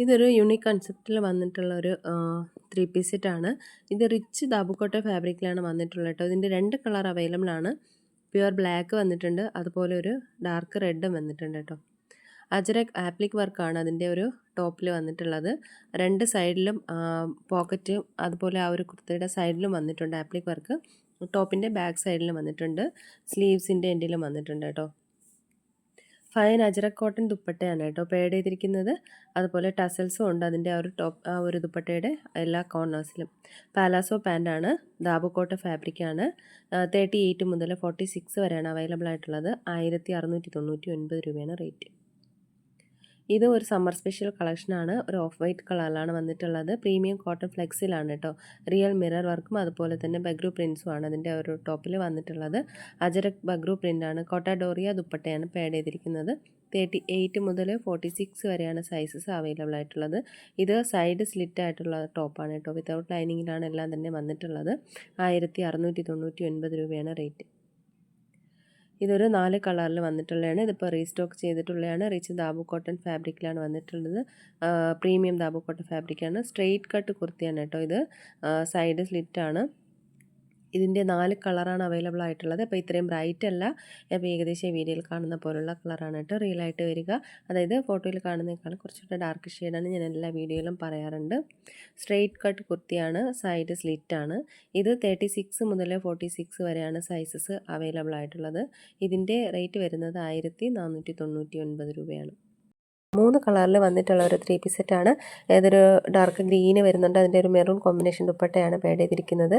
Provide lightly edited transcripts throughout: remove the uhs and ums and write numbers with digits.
ഇതൊരു യൂണിക് കൺസെപ്റ്റിൽ വന്നിട്ടുള്ള ഒരു 3 പീസ് സെറ്റാണ്. ഇത് റിച്ച് ദാബുക്കോട്ട ഫാബ്രിക്കിലാണ് വന്നിട്ടുള്ളത് കേട്ടോ. ഇതിൻ്റെ 2 കളർ അവൈലബിൾ ആണ്. പ്യുവർ ബ്ലാക്ക് വന്നിട്ടുണ്ട്, അതുപോലെ ഒരു ഡാർക്ക് റെഡും വന്നിട്ടുണ്ട് കേട്ടോ. അജരക് ആപ്ലിക് വർക്കാണ് അതിൻ്റെ ഒരു ടോപ്പിൽ വന്നിട്ടുള്ളത്. 2 സൈഡിലും പോക്കറ്റും അതുപോലെ ആ ഒരു കുർത്തയുടെ സൈഡിലും വന്നിട്ടുണ്ട് ആപ്ലിക് വർക്ക്. ടോപ്പിൻ്റെ ബാക്ക് സൈഡിലും വന്നിട്ടുണ്ട്, സ്ലീവ്സിൻ്റെ എൻഡിലും വന്നിട്ടുണ്ട് കേട്ടോ. ഫൈൻ അജറക് കോട്ടൺ ദുപ്പട്ടയാണ് കേട്ടോ പേഡ് ചെയ്തിരിക്കുന്നത്. അതുപോലെ ടസൽസും ഉണ്ട് അതിൻ്റെ ആ ഒരു ദുപ്പട്ടയുടെ എല്ലാ കോർണേഴ്സിലും. പാലാസോ പാൻ്റാണ്, ദാബുക്കോട്ട ഫാബ്രിക്കാണ്. 38 മുതൽ 46 വരെയാണ് അവൈലബിൾ ആയിട്ടുള്ളത്. 1699 രൂപയാണ് റേറ്റ്. ഇത് ഒരു സമ്മർ സ്പെഷ്യൽ കളക്ഷനാണ്. ഒരു ഓഫ് വൈറ്റ് കളറിലാണ് വന്നിട്ടുള്ളത്. പ്രീമിയം കോട്ടൺ ഫ്ലെക്സിലാണ് കേട്ടോ. റിയൽ മിറർ വർക്കും അതുപോലെ തന്നെ ബഗ്രു പ്രിൻസുമാണ് അതിൻ്റെ ഒരു ടോപ്പിൽ വന്നിട്ടുള്ളത്. അജരക് ബഗ്രു പ്രിൻ്റാണ്. കോട്ടാഡോറിയ ദുപ്പട്ടയാണ് പേഡ് ചെയ്തിരിക്കുന്നത്. 38 മുതൽ 46 വരെയാണ് സൈസസ് അവൈലബിൾ ആയിട്ടുള്ളത്. ഇത് സൈഡ് സ്ലിറ്റ് ആയിട്ടുള്ള ടോപ്പാണ് കേട്ടോ. വിത്തൗട്ട് ലൈനിങ്ങിലാണ് എല്ലാം തന്നെ വന്നിട്ടുള്ളത്. 1699 രൂപയാണ് റേറ്റ്. ഇതൊരു 4 കളറിൽ വന്നിട്ടുള്ളതാണ്. ഇതിപ്പോൾ റീസ്റ്റോക്ക് ചെയ്തിട്ടുള്ളതാണ്. റിച്ച് ദാബു കോട്ടൺ ഫാബ്രിക്കിലാണ് വന്നിട്ടുള്ളത്. പ്രീമിയം ദാബു കോട്ടൺ ഫാബ്രിക്കാണ്. സ്ട്രെയിറ്റ് കട്ട് കുർത്തിയാണ് കേട്ടോ. ഇത് സൈഡ് സ്ലിറ്റാണ്. ഇതിൻ്റെ 4 കളറാണ് അവൈലബിൾ ആയിട്ടുള്ളത്. അപ്പോൾ ഇത്രയും ബ്രൈറ്റ് അല്ല, അപ്പോൾ ഏകദേശം വീഡിയോയിൽ കാണുന്ന പോലുള്ള കളറാണ് കേട്ടോ റിയലായിട്ട് വരിക. അതായത് ഫോട്ടോയിൽ കാണുന്നതിനേക്കാൾ കുറച്ചുകൂടെ ഡാർക്ക് ഷെയ്ഡാണ് ഞാൻ എല്ലാ വീഡിയോയിലും പറയാറുണ്ട്. സ്ട്രെയിറ്റ് കട്ട് കുർത്തിയാണ്, സൈഡ് സ്ലിറ്റാണ്. ഇത് 36 മുതൽ 46 വരെയാണ് സൈസസ് അവൈലബിൾ ആയിട്ടുള്ളത്. ഇതിൻ്റെ റേറ്റ് വരുന്നത് 1499 രൂപയാണ്. 3 കളറിൽ വന്നിട്ടുള്ള ഒരു 3 പീസ് സെറ്റാണ്. ഏതൊരു ഡാർക്ക് ഗ്രീന് വരുന്നുണ്ട്, അതിൻ്റെ ഒരു മെറൂൺ കോമ്പിനേഷൻ ദുപ്പട്ടയാണ് പേഡ് ചെയ്തിരിക്കുന്നത്.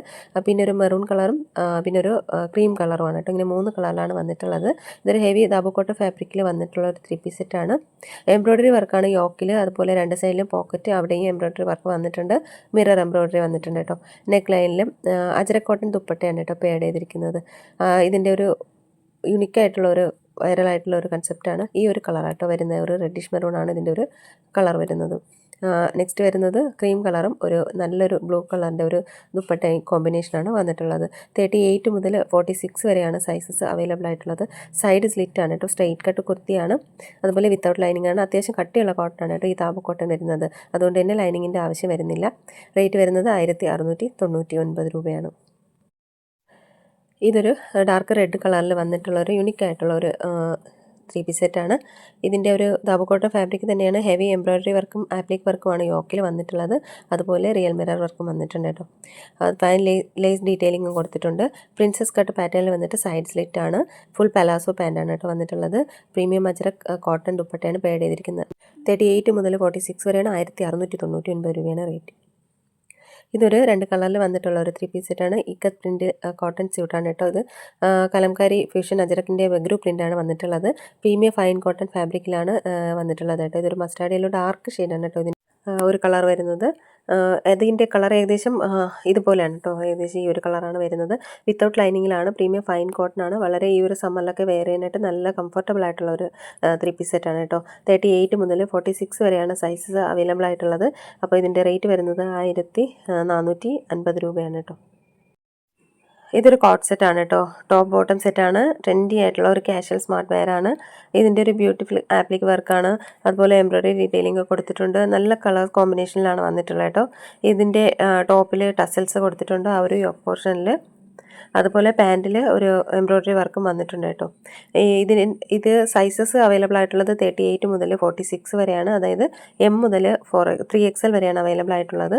പിന്നെ ഒരു മെറൂൺ കളറും പിന്നെ ഒരു ക്രീം കളറുമാണ് കേട്ടോ. ഇങ്ങനെ 3 കളറിലാണ് വന്നിട്ടുള്ളത്. ഇതൊരു ഹെവി ദാബുക്കോട്ട ഫാബ്രിക്കിൽ വന്നിട്ടുള്ള ഒരു 3 പീസ് സെറ്റാണ്. എംബ്രോയ്ഡറി വർക്കാണ് യോക്കിൽ, അതുപോലെ 2 സൈഡിലും പോക്കറ്റ് അവിടെയും എംബ്രോയ്ഡറി വർക്ക് വന്നിട്ടുണ്ട്. മിറർ എംബ്രോയ്ഡറി വന്നിട്ടുണ്ട് കേട്ടോ. നെക്ക് ലൈനിലും അജരക് കോട്ടൺ ദുപ്പട്ടയാണ് കേട്ടോ പേഡ് ചെയ്തിരിക്കുന്നത്. ഇതിൻ്റെ ഒരു യുണിക്കായിട്ടുള്ള ഒരു വൈറലായിട്ടുള്ള ഒരു കൺസെപ്റ്റാണ്. ഈ ഒരു കളറായിട്ടോ വരുന്നത്, ഒരു റെഡിഷ് മെറൂൺ ആണ് ഇതിൻ്റെ ഒരു കളർ വരുന്നത്. നെക്സ്റ്റ് വരുന്നത് ക്രീം കളറും ഒരു നല്ലൊരു ബ്ലൂ കളറിൻ്റെ ഒരു ദുപ്പട്ട കോമ്പിനേഷനാണ് വന്നിട്ടുള്ളത്. 38 മുതൽ 46 വരെയാണ് സൈസസ് അവൈലബിൾ ആയിട്ടുള്ളത്. സൈഡ് സ്ലിറ്റ് ആണ് കേട്ടോ. സ്ട്രെയിറ്റ് കട്ട് കുർത്തിയാണ്, അതുപോലെ വിത്തൗട്ട് ലൈനിങ് ആണ്. അത്യാവശ്യം കട്ടിയുള്ള കോട്ടൺ ആണ് കേട്ടോ ഈ ദാബു കോട്ടൺ വരുന്നത്. അതുകൊണ്ട് തന്നെ ലൈനിങ്ങിൻ്റെ ആവശ്യം വരുന്നില്ല. റേറ്റ് വരുന്നത് 1699 രൂപയാണ്. ഇതൊരു ഡാർക്ക് റെഡ് കളറിൽ വന്നിട്ടുള്ള ഒരു യുണിക് ആയിട്ടുള്ള ഒരു 3 പീസ് സെറ്റാണ്. ഇതിൻ്റെ ഒരു ദാബുക്കോട്ട ഫാബ്രിക് തന്നെയാണ്. ഹെവി എംബ്രോയ്ഡറി വർക്കും ആപ്ലിക് വർക്കുമാണ് യോക്കിൽ വന്നിട്ടുള്ളത്. അതുപോലെ റിയൽ മിറർ വർക്കും വന്നിട്ടുണ്ട് കേട്ടോ. ഫൈൻ ലേസ് ഡീറ്റെയിലിംഗും കൊടുത്തിട്ടുണ്ട്. പ്രിൻസസ് കട്ട് പാറ്റേണിൽ വന്നിട്ട് സൈഡ് സ്ലിറ്റ് ആണ്. ഫുൾ പലാസോ പാൻ്റാണ് കേട്ടോ വന്നിട്ടുള്ളത്. പ്രീമിയം അജരക് കോട്ടൺ ദുപ്പട്ടയാണ് പേഡ് ചെയ്തിരിക്കുന്നത്. 38 മുതൽ 46 വരെയാണ്. 1699 രൂപയാണ് റേറ്റ്. ഇതൊരു 2 കളറിൽ വന്നിട്ടുള്ള ഒരു 3 പീസ് സെറ്റാണ്. ഇക്കത്ത് പ്രിൻറ്റ് കോട്ടൺ സ്യൂട്ടാണ് കേട്ടോ. ഇത് കലംകാരി ഫ്യൂഷൻ അജരക്കിൻ്റെ ബഗ്രു പ്രിൻ്റാണ് വന്നിട്ടുള്ളത്. പ്രീമിയം ഫൈൻ കോട്ടൺ ഫാബ്രിക്കിലാണ് വന്നിട്ടുള്ളത് കേട്ടോ. ഇതൊരു മസ്റ്റാർഡ് യെല്ലോ ഡാർക്ക് ഷെയ്ഡാണ് കേട്ടോ ഇതിന് ഒരു കളർ വരുന്നത്. ഇതിൻ്റെ കളർ ഏകദേശം ഇതുപോലെയാണ് കേട്ടോ. ഏകദേശം ഈ ഒരു കളറാണ് വരുന്നത്. വിത്തൗട്ട് ലൈനിങ്ങിലാണ്. പ്രീമിയം ഫൈൻ കോട്ടൺ ആണ്. വളരെ ഈ ഒരു സമ്മറിലൊക്കെ വെയർ ചെയ്യാനായിട്ട് നല്ല കംഫർട്ടബിൾ ആയിട്ടുള്ള ഒരു 3 പീസ് സെറ്റാണ് കേട്ടോ. 38 മുതൽ 46 വരെയാണ് സൈസസ് അവൈലബിൾ ആയിട്ടുള്ളത്. അപ്പോൾ ഇതിൻ്റെ റേറ്റ് വരുന്നത് 1450 രൂപയാണ് കേട്ടോ. ഇതൊരു കോട്ട് സെറ്റാണ് കേട്ടോ. ടോപ്പ് ബോട്ടം സെറ്റാണ്. ട്രെൻഡി ആയിട്ടുള്ള ഒരു കാഷ്വൽ സ്മാർട്ട് വെയർ ആണ്. ഇതിൻ്റെ ഒരു ബ്യൂട്ടിഫുൾ ആപ്ലിക് വർക്കാണ്. അതുപോലെ എംബ്രോയ്ഡറി ഡീറ്റെയിലിംഗ് കൊടുത്തിട്ടുണ്ട്. നല്ല കളർ കോമ്പിനേഷനിലാണ് വന്നിട്ടുള്ളത് കേട്ടോ. ഇതിൻ്റെ ടോപ്പിൽ ടസൽസ് കൊടുത്തിട്ടുണ്ട് ആ ഒരു യോക്ക് പോർഷനിൽ. അതുപോലെ പാൻറ്റിൽ ഒരു എംബ്രോയ്ഡറി വർക്കും വന്നിട്ടുണ്ട് കേട്ടോ. ഇത് സൈസസ് അവൈലബിൾ ആയിട്ടുള്ളത് 38 മുതൽ 46 വരെയാണ്. അതായത് M മുതൽ 3XL വരെയാണ് അവൈലബിൾ ആയിട്ടുള്ളത്.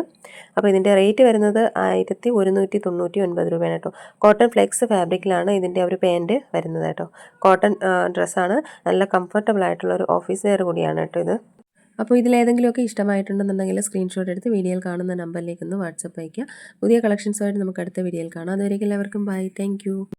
അപ്പോൾ ഇതിൻ്റെ റേറ്റ് വരുന്നത് 1199 രൂപയാണ് കേട്ടോ. കോട്ടൺ ഫ്ലെക്സ് ഫാബ്രിക്കിലാണ് ഇതിൻ്റെ ഒരു പാൻറ്റ് വരുന്നത് കേട്ടോ. കോട്ടൺ ഡ്രസ്സാണ്. നല്ല കംഫർട്ടബിൾ ആയിട്ടുള്ള ഒരു ഓഫീസ് വെയർ കൂടിയാണ് കേട്ടോ ഇത്. അപ്പോൾ ഇതിലേതെങ്കിലുമൊക്കെ ഇഷ്ടമായിട്ടുണ്ടെന്നുണ്ടെങ്കിൽ സ്ക്രീൻഷോട്ട് എടുത്ത് വീഡിയോയിൽ കാണുന്ന നമ്പറിലേക്ക് ഒന്ന് വാട്സപ്പ് അയയ്ക്കുക. പുതിയ കളക്ഷൻസുമായിട്ട് നമുക്ക് അടുത്ത വീഡിയോയിൽ കാണാം. അതുവരേക്കും എല്ലാവർക്കും ബൈ. താങ്ക്